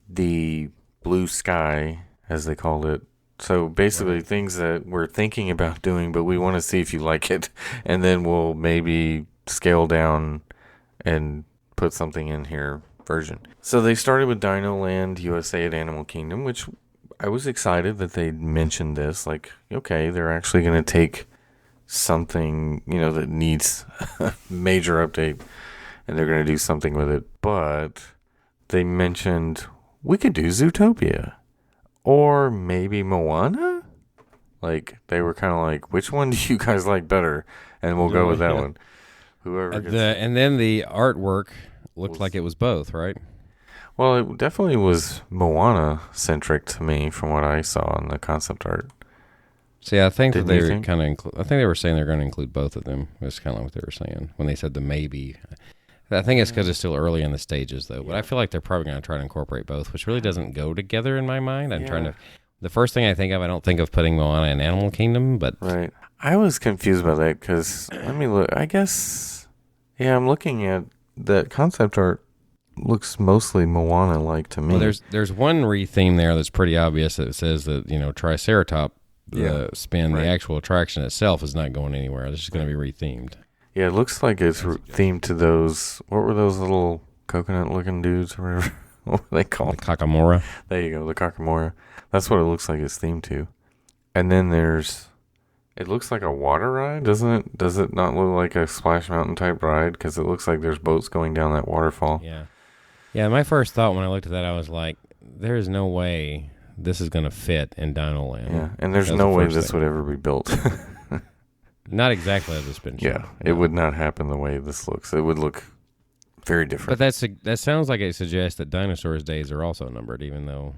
the blue sky, as they called it. So basically things that we're thinking about doing, but we want to see if you like it, and then we'll maybe scale down and put something in here version. So they started with Dino Land USA at Animal Kingdom, which I was excited that they mentioned this. Like, okay, they're actually going to take something, that needs a major update, and they're going to do something with it. But they mentioned we could do Zootopia or maybe Moana. Like, they were kind of like, which one do you guys like better? And we'll go with that one. Whoever and then the artwork looked like it was both, right? Well, it definitely was Moana-centric to me from what I saw in the concept art. See, I think that they were kind of I think they were saying they're going to include both of them. That's kind of what they were saying when they said the maybe. I think it's because it's still early in the stages, though. But I feel like they're probably going to try to incorporate both, which really doesn't go together in my mind. I'm trying to. The first thing I think of, I don't think of putting Moana in Animal Kingdom, but right. I was confused by that because let me look. I guess, I'm looking at that concept art. Looks mostly Moana-like to me. Well, there's one re-theme there that's pretty obvious. That says that Triceratop, the spin, the actual attraction itself is not going anywhere. This is going to be re-themed. Yeah, it looks like it's themed to those. What were those little coconut-looking dudes or whatever? What were they called? The Kakamora. There you go, the Kakamora. That's what it looks like it's themed to. And then it looks like a water ride, doesn't it? Does it not look like a Splash Mountain type ride? Because it looks like there's boats going down that waterfall. Yeah. Yeah, my first thought when I looked at that, I was like, there is no way this is going to fit in Dino Land. Yeah, and there's no way this would ever be built. Not exactly as it's been shown. Yeah, it would not happen the way this looks. It would look very different. But that sounds like it suggests that dinosaurs' days are also numbered, even though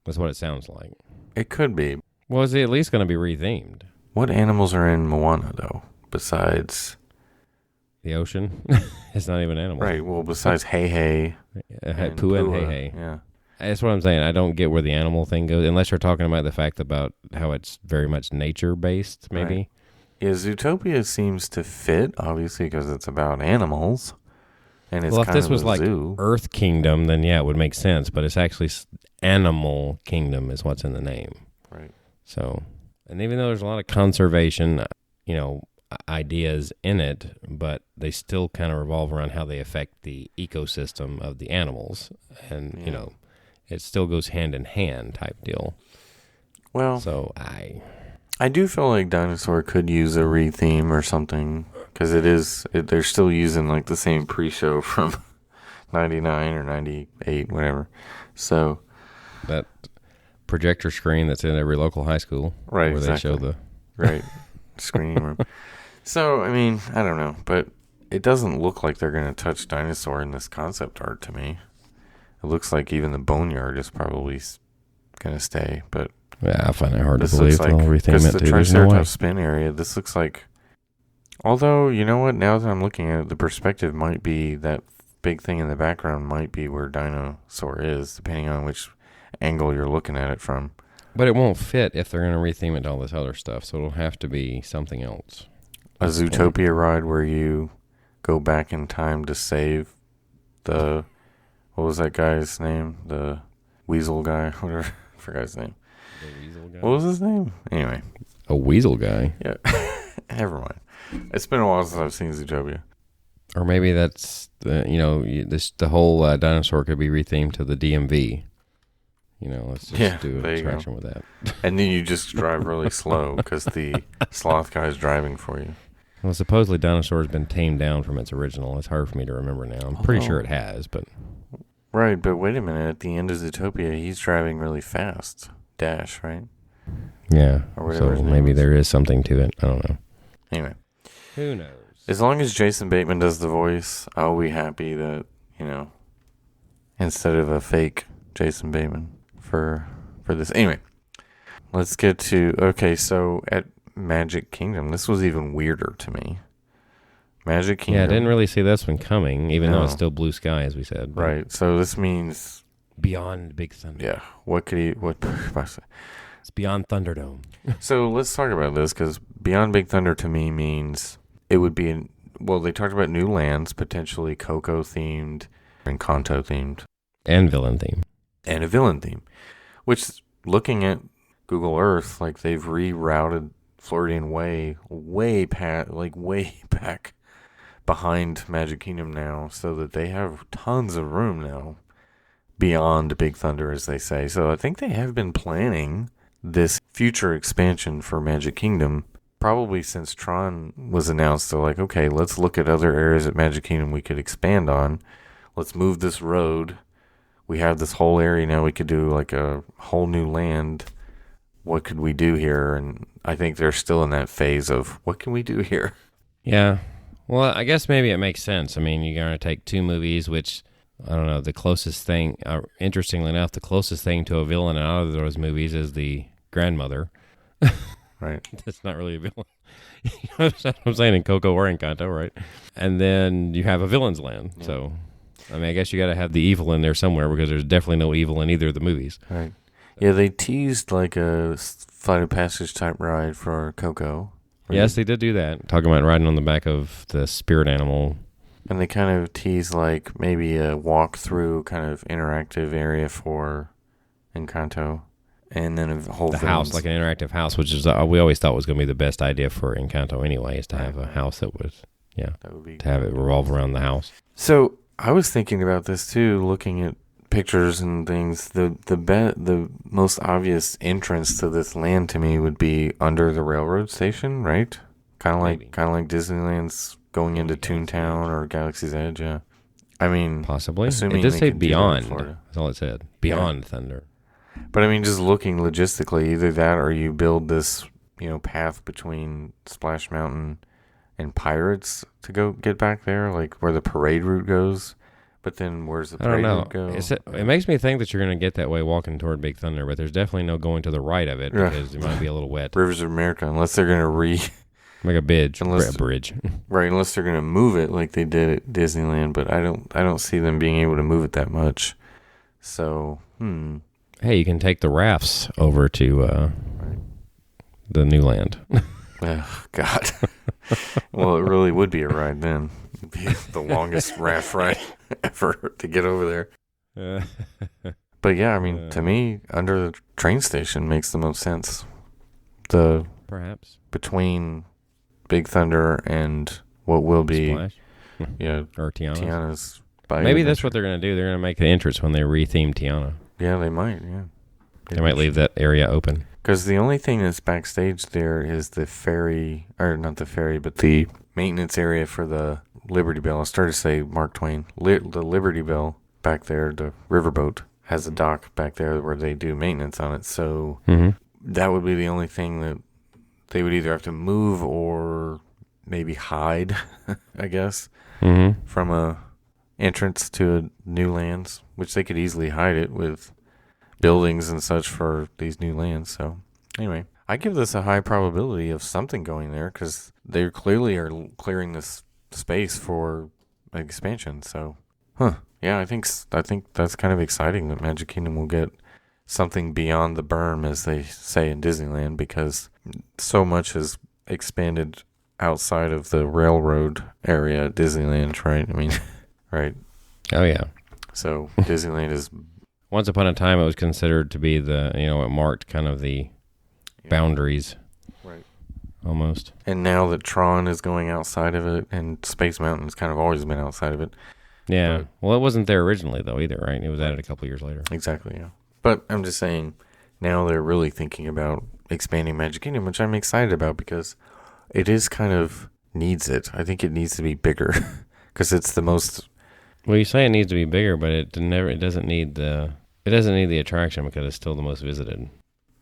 that's what it sounds like. It could be. Well, is it at least going to be re-themed? What animals are in Moana, though, besides... The ocean? It's not even an animal. Right, well, besides Hey. Pua and Hey. Yeah. That's what I'm saying. I don't get where the animal thing goes, unless you're talking about the fact about how it's very much nature-based, maybe. Right. Yeah, Zootopia seems to fit, obviously, because it's about animals. And it's well, if kind this of was a like zoo. Earth Kingdom, then yeah, it would make sense. But it's actually Animal Kingdom is what's in the name. Right. So, and even though there's a lot of conservation, ideas in it, but they still kind of revolve around how they affect the ecosystem of the animals, and it still goes hand in hand type deal. Well, so I do feel like Dinosaur could use a re-theme or something, because they're still using like the same pre-show from 99 or 98, whatever. So that projector screen that's in every local high school, right? Where exactly. They show the screening room. So, I don't know, but it doesn't look like they're going to touch Dinosaur in this concept art to me. It looks like even the Boneyard is probably going to stay, but... Yeah, I find it hard to believe they'll retheme it, too. The Triceratops spin area, this looks like... Although, you know what, now that I'm looking at it, the perspective might be, that big thing in the background might be where Dinosaur is, depending on which angle you're looking at it from. But it won't fit if they're going to retheme it to all this other stuff, so it'll have to be something else. A Zootopia ride where you go back in time to save the... What was that guy's name? The weasel guy? Whatever. I forgot his name. The weasel guy? What was his name? Anyway. A weasel guy? Yeah. Never mind. It's been a while since I've seen Zootopia. Or maybe that's, the whole dinosaur could be rethemed to the DMV. Let's just do an attraction with that. And then you just drive really slow because the sloth guy is driving for you. Well, supposedly dinosaur has been tamed down from its original. It's hard for me to remember now. I'm pretty sure it has, but... Right, but wait a minute. At the end of Zootopia, he's driving really fast. Dash, right? Yeah, so maybe there is something to it. I don't know. Anyway. Who knows? As long as Jason Bateman does the voice, I'll be happy that, instead of a fake Jason Bateman for this. Anyway, let's get to... Okay, so at Magic Kingdom, this was even weirder to me. Magic Kingdom. Yeah, I didn't really see this one coming, even though it's still blue sky, as we said. Right, so this means... Beyond Big Thunder. Yeah, it's beyond Thunderdome. So let's talk about this, because Beyond Big Thunder to me means it would be... they talked about new lands, potentially Coco-themed and Kanto-themed. And villain-themed. And a villain theme. Which, looking at Google Earth, they've rerouted Floridian Way way back behind Magic Kingdom now, so that they have tons of room now beyond Big Thunder, as they say. So I think they have been planning this future expansion for Magic Kingdom probably since Tron was announced. They're like, okay, let's look at other areas at Magic Kingdom we could expand on. Let's move this road. We have this whole area now. We could do a whole new land. What could we do here? And I think they're still in that phase of what can we do here? Yeah. Well, I guess maybe it makes sense. I mean, you're going to take two movies, which, I don't know, the closest thing, interestingly enough, the closest thing to a villain out of those movies is the grandmother. Right. That's not really a villain. That's what I'm saying, in Coco or Encanto, right? And then you have a villain's land. Yeah. So, I mean, I guess you got to have the evil in there somewhere, because there's definitely no evil in either of the movies. Right. Yeah, they teased a Flight of Passage type ride for Coco. Yes, they did do that. Talking about riding on the back of the spirit animal. And they kind of teased maybe a walk-through kind of interactive area for Encanto. And then a whole house, like an interactive house, which is we always thought was going to be the best idea for Encanto anyway, is to have a house that was, that would be to have it revolve around the house. So I was thinking about this too, looking at pictures and things. The most obvious entrance to this land to me would be under the railroad station, right? Kind of like Disneyland's going into Toontown or Galaxy's Edge. Yeah, I mean, possibly. It did say beyond. That's all it said. Beyond Thunder. But I mean, just looking logistically, either that or you build this, path between Splash Mountain and Pirates to go get back there, where the parade route goes. But then where's the parade route go? It makes me think that you're going to get that way walking toward Big Thunder, but there's definitely no going to the right of it, because it might be a little wet. Rivers of America, unless they're going to like a bridge. Right, unless they're going to move it like they did at Disneyland, but I don't see them being able to move it that much. So, Hey, you can take the rafts over to the new land. Oh, God. Well, it really would be a ride then. It'd be the longest raft ride ever to get over there. But yeah, I mean, to me, under the train station makes the most sense. Perhaps. Between Big Thunder and what will be... Splash? Or Tiana's. Maybe that's what they're going to do. They're going to make the entrance when they retheme Tiana. Yeah, they might, yeah. They might leave that area open. Because the only thing that's backstage there is the ferry, or not the ferry, but the maintenance area for the Liberty Bell. I started to say Mark Twain. The Liberty Bell back there, the riverboat, has a dock back there where they do maintenance on it. So that would be the only thing that they would either have to move or maybe hide, I guess, from a entrance to a new lands, which they could easily hide it with buildings and such for these new lands. So anyway, I give this a high probability of something going there, because they clearly are clearing this space for expansion. So yeah, I think that's kind of exciting that Magic Kingdom will get something beyond the berm, as they say in Disneyland, because so much has expanded outside of the railroad area at Disneyland, right? I mean, right. Oh yeah. So Disneyland is... Once upon a time, it was considered to be it marked kind of the boundaries. Right. Almost. And now that Tron is going outside of it, and Space Mountain's kind of always been outside of it. Yeah. Well, it wasn't there originally, though, either, right? It was added a couple years later. Exactly, yeah. But I'm just saying, now they're really thinking about expanding Magic Kingdom, which I'm excited about because it is kind of needs it. I think it needs to be bigger because it's the most. Well, you say it needs to be bigger, but it doesn't need the attraction because it's still the most visited.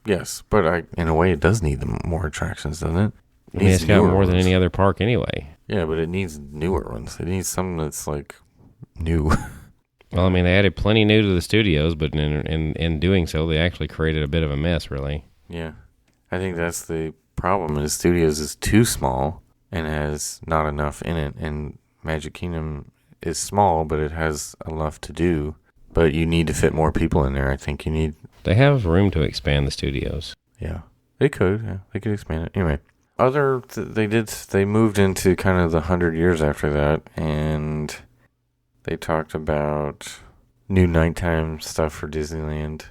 Yes, but in a way, it does need more attractions, doesn't it? It's got more than any other park anyway. Yeah, but it needs newer ones. It needs something that's like new. Well, I mean, they added plenty new to the studios, but in doing so, they actually created a bit of a mess, really. Yeah. I think that's the problem. The studios is too small and has not enough in it. And Magic Kingdom is small, but it has enough to do. But you need to fit more people in there. I think you need... They have room to expand the studios. Yeah. They could. Yeah. They could expand it. Anyway. They moved into kind of the 100 years after that, and... They talked about new nighttime stuff for Disneyland,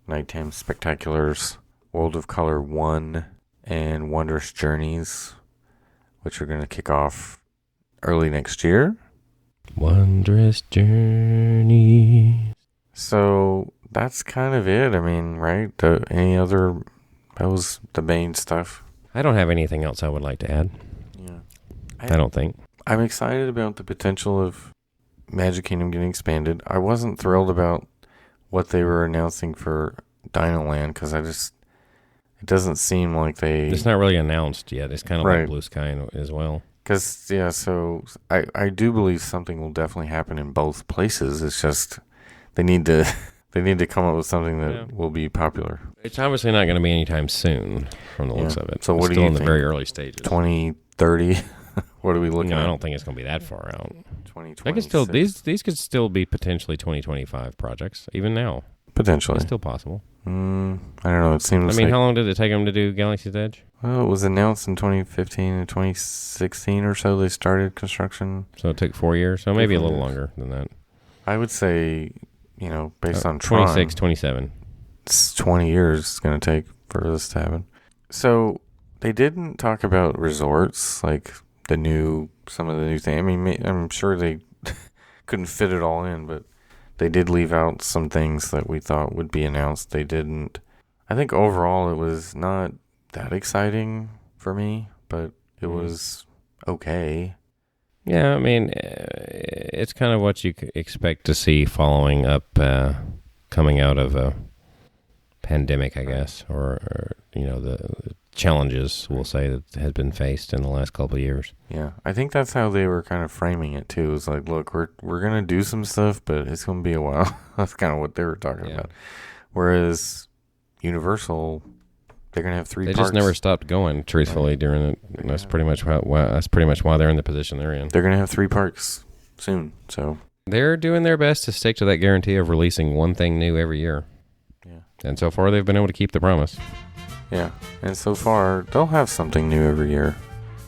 nighttime spectaculars, World of Color 1, and Wondrous Journeys, which are going to kick off early next year. Wondrous Journeys. So that's kind of it. I mean, right? That was the main stuff. I don't have anything else I would like to add. Yeah. I don't think. I'm excited about the potential of Magic Kingdom getting expanded. I wasn't thrilled about what they were announcing for Dinoland because it doesn't seem like it's not really announced yet. It's kind of right. like Blue Sky as well. Because, yeah, so I do believe something will definitely happen in both places. It's just they need to come up with something that will be popular. It's obviously not going to be anytime soon from the looks of it. So what it's do you think? Still in the very early stages. 2030? What are we looking at? I don't think it's going to be that far out. 2026. These could still be potentially 2025 projects, even now. Potentially. It's still possible. I don't know. It seems how long did it take them to do Galaxy's Edge? Well, it was announced in 2015 and 2016 or so. They started construction. So it took 4 years. So maybe a little longer than that. I would say, based on Tron. 26, 27. It's 20 years it's going to take for this to happen. So they didn't talk about resorts, like some of the new things. I mean, I'm sure they couldn't fit it all in, but they did leave out some things that we thought would be announced. They didn't. I think overall it was not that exciting for me, but it was okay. Yeah, I mean, it's kind of what you expect to see following up, coming out of a pandemic, I guess, or the challenges, we'll say, that has been faced in the last couple of years. Yeah, I think that's how they were kind of framing it too. It's like, look, we're gonna do some stuff, but it's gonna be a while. That's kind of what they were talking about. Whereas Universal, they're gonna have 3 parks. They just never stopped going. Truthfully, during it, that's pretty much why they're in the position they're in. They're gonna have 3 parks soon, so they're doing their best to stick to that guarantee of releasing one thing new every year. Yeah, and so far they've been able to keep the promise. Yeah, and so far, they'll have something new every year.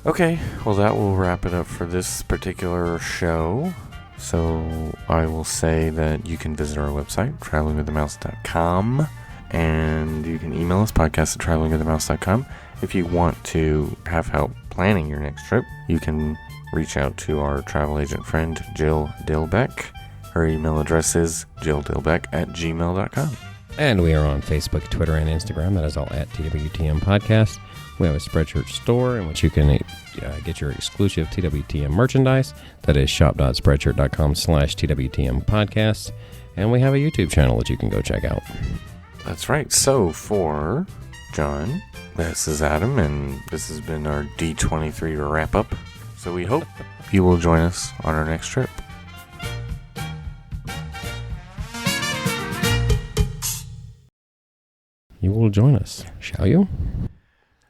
Okay, well, that will wrap it up for this particular show. So I will say that you can visit our website, travelingwiththemouse.com, and you can email us, podcast@travelingwiththemouse.com. If you want to have help planning your next trip, you can reach out to our travel agent friend, Jill Dilbeck. Her email address is jilldilbeck@gmail.com. And we are on Facebook, Twitter, and Instagram. That is all at TWTM Podcast. We have a Spreadshirt store in which you can get your exclusive TWTM merchandise. That is shop.spreadshirt.com/TWTM Podcast. And we have a YouTube channel that you can go check out. That's right. So for John, this is Adam, and this has been our D23 wrap-up. So we hope you will join us on our next trip. You will join us, shall you?